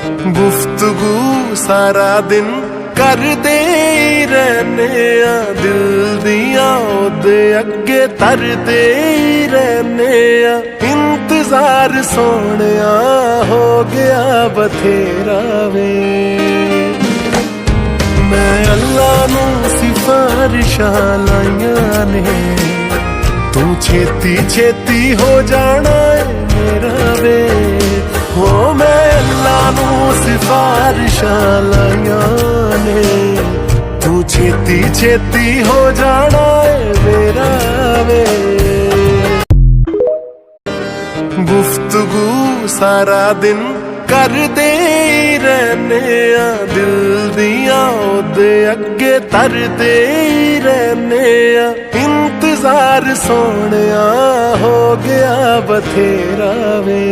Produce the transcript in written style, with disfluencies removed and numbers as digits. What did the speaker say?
गुफ्तगू सारा दिन करदे रहने आ, दिल दिया ओदे अगे तरदे रहने आ। इंतजार सोनिया हो गया बथेरा वे, मैं अल्लाह नू सिफारिशां लाइयां ने, तू छेती छेती हो जाना है मेरा वे। हो मैं अल्लाह नू सिफारिशां लाइयां ने, तू छेती छेती हो जाना है मेरा वे। गुफ्तगू सारा दिन करदे रहने आ, दिल दिया ओदे अगे तरदे रहने आ। इंतजार सोनिया हो गया बथेरा वे।